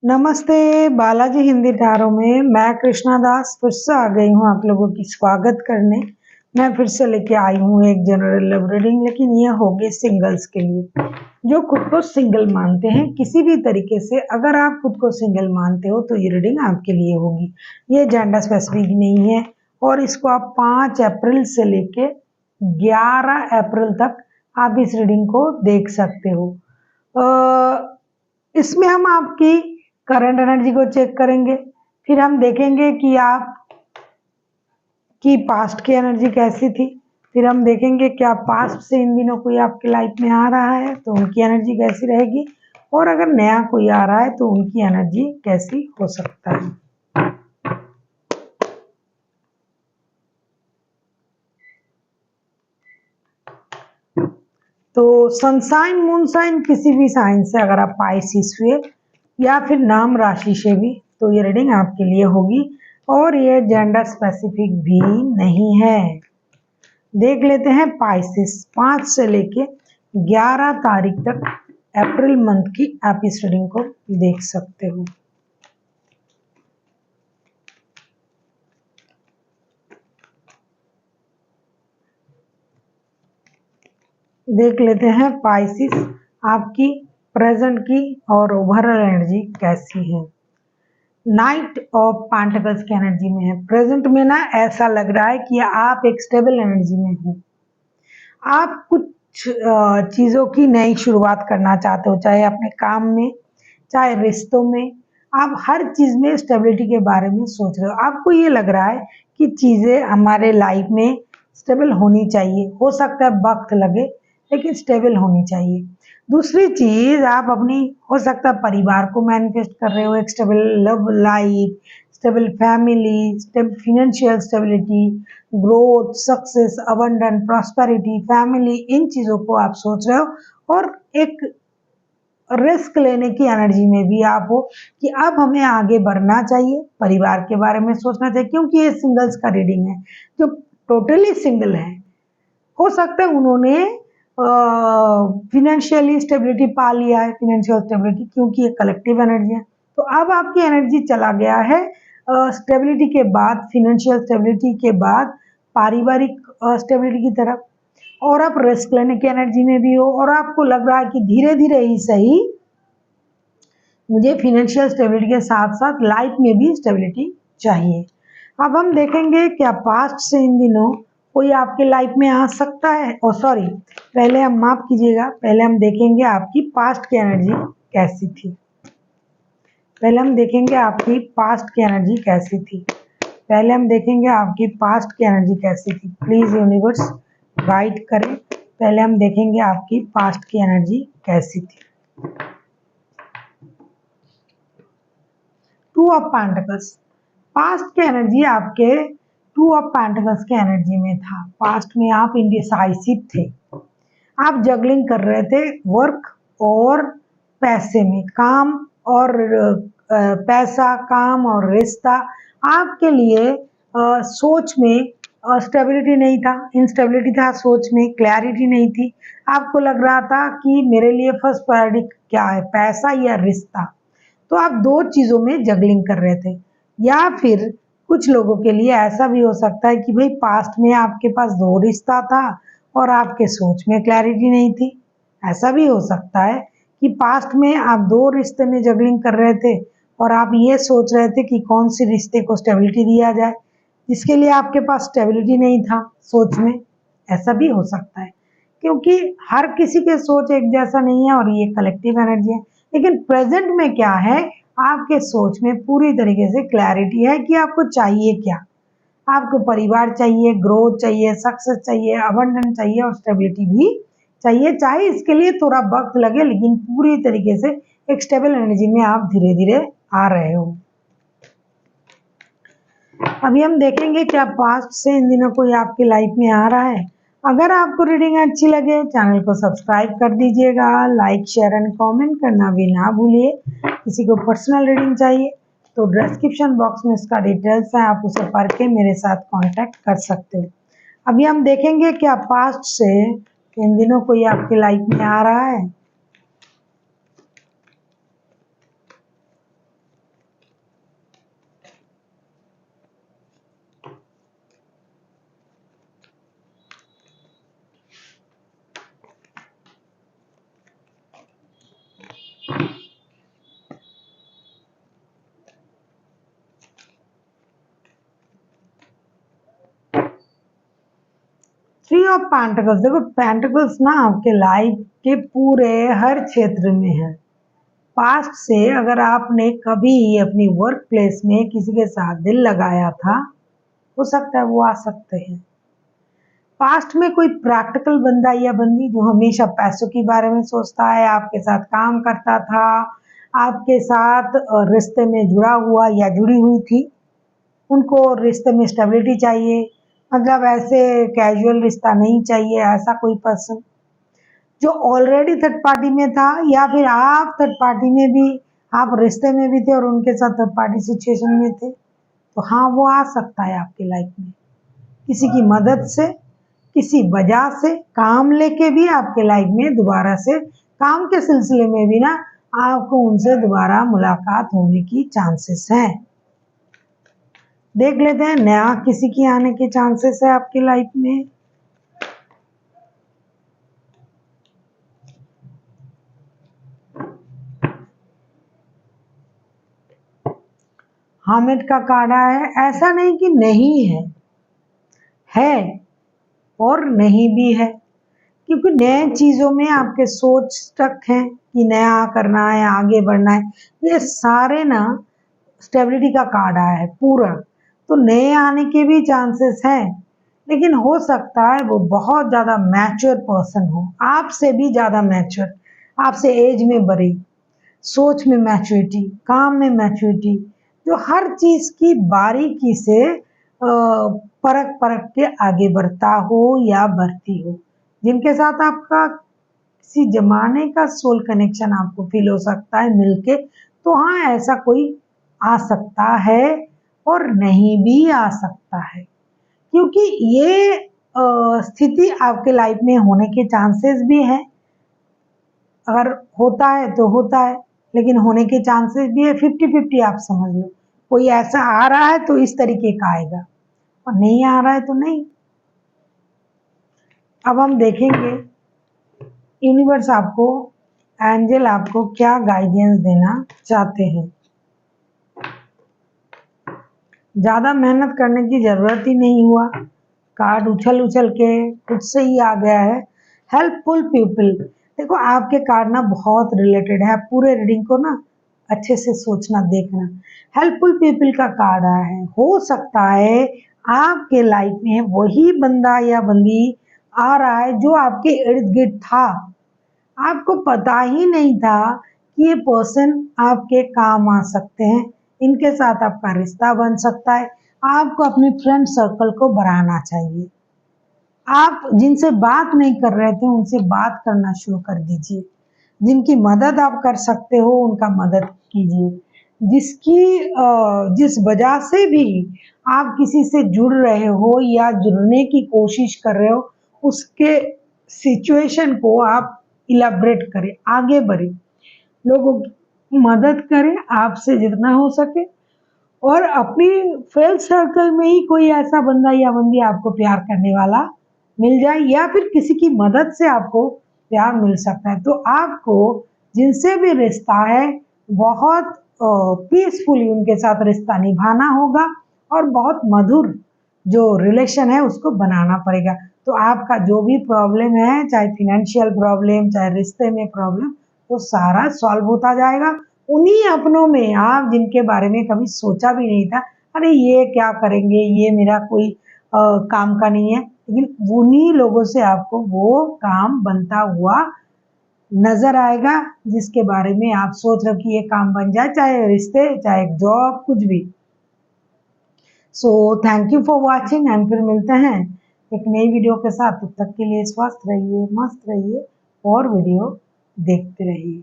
नमस्ते। बालाजी हिंदी टारों में मैं कृष्णा दास फिर से आ गई हूँ आप लोगों की स्वागत करने। मैं फिर से लेके आई हूँ एक जनरल लव रीडिंग, लेकिन ये होगी सिंगल्स के लिए जो खुद को सिंगल मानते हैं। किसी भी तरीके से अगर आप खुद को सिंगल मानते हो तो ये रीडिंग आपके लिए होगी। ये जेंडर स्पेसिफिक नहीं है और इसको आप 5 अप्रैल से लेके 11 अप्रैल तक आप इस रीडिंग को देख सकते हो। इसमें हम आपकी करंट एनर्जी को चेक करेंगे, फिर हम देखेंगे कि आप की पास्ट की एनर्जी कैसी थी, फिर हम देखेंगे क्या पास्ट से इन दिनों कोई आपकी लाइफ में आ रहा है तो उनकी एनर्जी कैसी रहेगी, और अगर नया कोई आ रहा है तो उनकी एनर्जी कैसी हो सकता है। तो सनसाइन मूनसाइन किसी भी साइन से अगर आप पाइसिस हुए या फिर नाम राशि से भी तो ये रीडिंग आपके लिए होगी, और ये जेंडर स्पेसिफिक भी नहीं है। देख लेते हैं पाइसिस 5 से लेके 11 तारीख तक अप्रैल मंथ की आप इस रीडिंग को देख सकते हो। देख लेते हैं पाइसिस आपकी प्रेजेंट की और ओवरऑल एनर्जी कैसी है। नाइट ऑफ पेंटिकल्स की एनर्जी में है। प्रेजेंट में ना ऐसा लग रहा है कि आप एक स्टेबल एनर्जी में हो। आप कुछ चीज़ों की नई शुरुआत करना चाहते हो, चाहे अपने काम में चाहे रिश्तों में। आप हर चीज़ में स्टेबिलिटी के बारे में सोच रहे हो। आपको ये लग रहा है कि चीज़ें हमारे लाइफ में स्टेबल होनी चाहिए। हो सकता है वक्त लगे लेकिन स्टेबल होनी चाहिए। दूसरी चीज़ आप अपनी हो सकता है परिवार को मैनिफेस्ट कर रहे हो, एक stable love life, stable family, financial stability, growth, success, abundant, prosperity, family, इन चीज़ों को आप सोच रहे हो। और एक रिस्क लेने की एनर्जी में भी आप हो कि अब हमें आगे बढ़ना चाहिए, परिवार के बारे में सोचना चाहिए, क्योंकि ये सिंगल्स का रीडिंग है। जो टोटली सिंगल है, हो सकता है उन्होंने फिनेंशियली स्टेबिलिटी पा लिया है, फिनेंशियल स्टेबिलिटी, क्योंकि ये कलेक्टिव एनर्जी है। तो अब आपकी एनर्जी चला गया है स्टेबिलिटी के बाद, फिनेंशियल स्टेबिलिटी के बाद पारिवारिक स्टेबिलिटी की तरफ, और आप रिस्क लेने की एनर्जी में भी हो, और आपको लग रहा है कि धीरे धीरे ही सही मुझे फिनेंशियल स्टेबिलिटी के साथ साथ लाइफ में भी स्टेबिलिटी चाहिए। अब हम देखेंगे क्या पास्ट से इन दिनों कोई आपके लाइफ में आ सकता है। और सॉरी, पहले हम माफ कीजिएगा, पहले हम देखेंगे आपकी पास्ट की एनर्जी कैसी थी। पहले हम देखेंगे आपकी पास्ट की एनर्जी कैसी थी। पहले हम देखेंगे आपकी पास्ट की एनर्जी कैसी थी। प्लीज यूनिवर्स गाइड करें। पहले हम देखेंगे आपकी पास्ट की एनर्जी कैसी थी। 2 ऑफ पेंटिकल्स, पास्ट की एनर्जी आपके 2 ऑफ पेंटिकल्स के एनर्जी में था। पास्ट में आप इंडिसाइसिव थे, आप जगलिंग कर रहे थे वर्क और पैसे में, काम और पैसा, काम और रिश्ता। आपके लिए सोच में स्टेबिलिटी नहीं था, इंस्टेबिलिटी था सोच में, क्लैरिटी नहीं थी। आपको लग रहा था कि मेरे लिए फर्स्ट प्रायोरिटी क्या है, पैसा या रिश्ता। तो आप 2 चीज़ों में जगलिंग कर रहे थे। या फिर कुछ लोगों के लिए ऐसा भी हो सकता है कि भाई पास्ट में आपके पास 2 रिश्ता था और आपके सोच में क्लैरिटी नहीं थी। ऐसा भी हो सकता है कि पास्ट में आप 2 रिश्ते में जगलिंग कर रहे थे और आप ये सोच रहे थे कि कौन सी रिश्ते को स्टेबिलिटी दिया जाए, जिसके लिए आपके पास स्टेबिलिटी नहीं था सोच में। ऐसा भी हो सकता है, क्योंकि हर किसी के सोच एक जैसा नहीं है और ये कलेक्टिव एनर्जी है। लेकिन प्रेजेंट में क्या है, आपके सोच में पूरी तरीके से क्लैरिटी है कि आपको चाहिए क्या। आपको परिवार चाहिए, ग्रोथ चाहिए, सक्सेस चाहिए, अबंडेंस चाहिए और स्टेबिलिटी भी चाहिए। चाहे इसके लिए थोड़ा वक्त लगे, लेकिन पूरी तरीके से एक स्टेबल एनर्जी में आप धीरे धीरे आ रहे हो। अभी हम देखेंगे क्या पास्ट से इन दिनों कोई आपकी लाइफ में आ रहा है। अगर आपको रीडिंग अच्छी लगे चैनल को सब्सक्राइब कर दीजिएगा, लाइक शेयर एंड कमेंट करना भी ना भूलिए। किसी को पर्सनल रीडिंग चाहिए तो डिस्क्रिप्शन बॉक्स में इसका डिटेल्स है, आप उसे पढ़ के मेरे साथ कांटेक्ट कर सकते हो। अभी हम देखेंगे क्या पास्ट से इन दिनों कोई आपकी लाइफ में आ रहा है। थ्री ऑफ पेंटिकल्स, देखो पेंटिकल्स ना आपके लाइफ के पूरे हर क्षेत्र में है। पास्ट से अगर आपने कभी अपनी वर्क प्लेस में किसी के साथ दिल लगाया था, हो सकता है वो आ सकते हैं। पास्ट में कोई प्रैक्टिकल बंदा या बंदी जो हमेशा पैसों के बारे में सोचता है, आपके साथ काम करता था, आपके साथ रिश्ते में जुड़ा हुआ या जुड़ी हुई थी, उनको रिश्ते में स्टेबिलिटी चाहिए, मतलब ऐसे कैजुअल रिश्ता नहीं चाहिए। ऐसा कोई पर्सन जो ऑलरेडी थर्ड पार्टी में था, या फिर आप थर्ड पार्टी में भी, आप रिश्ते में भी थे और उनके साथ थर्ड पार्टी सिचुएशन में थे, तो हाँ वो आ सकता है आपकी लाइफ में किसी की मदद से, किसी वजह से, काम लेके भी आपके लाइफ में दोबारा से, काम के सिलसिले में भी ना आपको उनसे दोबारा मुलाकात होने की चांसेस हैं। देख लेते हैं नया किसी की आने के चांसेस है आपकी लाइफ में। हामिद का कार्ड आया है। ऐसा नहीं कि नहीं है और नहीं भी है, क्योंकि नए चीजों में आपके सोच स्टक है कि नया करना है, आगे बढ़ना है। ये सारे ना स्टेबिलिटी का कार्ड आया है पूरा, तो नए आने के भी चांसेस हैं, लेकिन हो सकता है वो बहुत ज़्यादा मैच्योर पर्सन हो, आपसे भी ज़्यादा मैच्योर, आपसे एज में बड़े, सोच में मैच्योरिटी, काम में मैच्योरिटी, जो हर चीज़ की बारीकी से परख परख के आगे बढ़ता हो या बढ़ती हो, जिनके साथ आपका किसी जमाने का सोल कनेक्शन आपको फील हो सकता है मिलके। तो हाँ, ऐसा कोई आ सकता है और नहीं भी आ सकता है, क्योंकि ये स्थिति आपके लाइफ में होने के चांसेस भी हैं। अगर होता है तो होता है, लेकिन होने के चांसेस भी है 50-50, आप समझ लो। कोई ऐसा आ रहा है तो इस तरीके का आएगा, और नहीं आ रहा है तो नहीं। अब हम देखेंगे यूनिवर्स आपको, एंजल आपको क्या गाइडेंस देना चाहते हैं। ज़्यादा मेहनत करने की ज़रूरत ही नहीं हुआ, कार्ड उछल उछल के खुद से ही आ गया है। हेल्पफुल पीपल, देखो आपके कार्ड ना बहुत रिलेटेड है, पूरे रीडिंग को ना अच्छे से सोचना देखना। हेल्पफुल पीपल का कार्ड आया है। हो सकता है आपके लाइफ में वही बंदा या बंदी आ रहा है जो आपके इर्द गिर्द था, आपको पता ही नहीं था कि ये पर्सन आपके काम आ सकते हैं, इनके साथ आपका रिश्ता बन सकता है। आपको अपने फ्रेंड सर्कल को बढ़ाना चाहिए। आप जिनसे बात नहीं कर रहे थे उनसे बात करना शुरू कर दीजिए। जिनकी मदद आप कर सकते हो उनका मदद कीजिए। जिस वजह से भी आप किसी से जुड़ रहे हो या जुड़ने की कोशिश कर रहे हो, उसके सिचुएशन को आप इलाबरेट करें, आगे बढ़े, लोगों की मदद करें आपसे जितना हो सके, और अपनी फ्रेंड सर्कल में ही कोई ऐसा बंदा या बंदी आपको प्यार करने वाला मिल जाए, या फिर किसी की मदद से आपको प्यार मिल सकता है। तो आपको जिनसे भी रिश्ता है बहुत पीसफुली उनके साथ रिश्ता निभाना होगा, और बहुत मधुर जो रिलेशन है उसको बनाना पड़ेगा। तो आपका जो भी प्रॉब्लम है, चाहे फिनेंशियल प्रॉब्लम, चाहे रिश्ते में प्रॉब्लम, वो सारा सॉल्व होता जाएगा। उन्हीं अपनों में आप जिनके बारे में कभी सोचा भी नहीं था, अरे ये क्या करेंगे, ये मेरा कोई काम का नहीं है, लेकिन उन्हीं लोगों से आपको वो काम बनता हुआ नजर आएगा जिसके बारे में आप सोच रहे हो कि ये काम बन जाए, चाहे रिश्ते, चाहे जॉब, कुछ भी। So thank you for watching, and फिर मिलते हैं एक नई वीडियो के साथ। तब तक के लिए स्वस्थ रहिए, मस्त रहिए और वीडियो देखते रहिए।